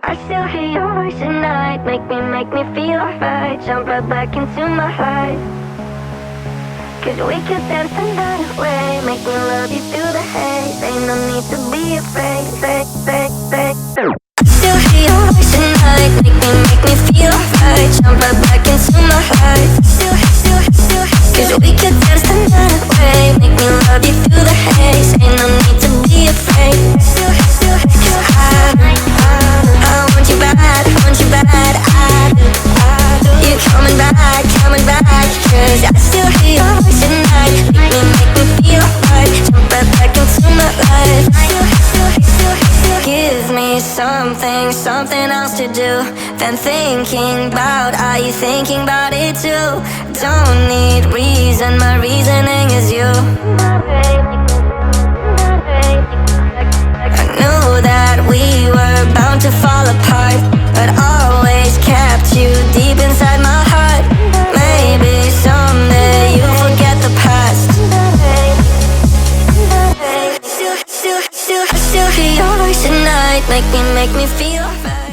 I still hear your voice at night. Make me feel alright. Jump right back into my life. Cause we could dance the night away. Make me love you through the haze. Ain't no need to be afraid. I still hear your voice at night. Make me feel alright. Jump right back into my life. Cause we could dance the night away. Make me love you through the haze. Ain't no need to be afraid. Cause I want you bad, I do. You're coming back, cause I still hear your voice at night. Make me feel alright. Jump right back into my life. Give me something else to do than thinking about. Are you thinking about it too? Don't need reason, my reasoning is you. I knew that we were bound to fall apart, but always kept you deep inside my heart. Maybe someday you'll forget the past. I still hear your voice at night. Make me feel right.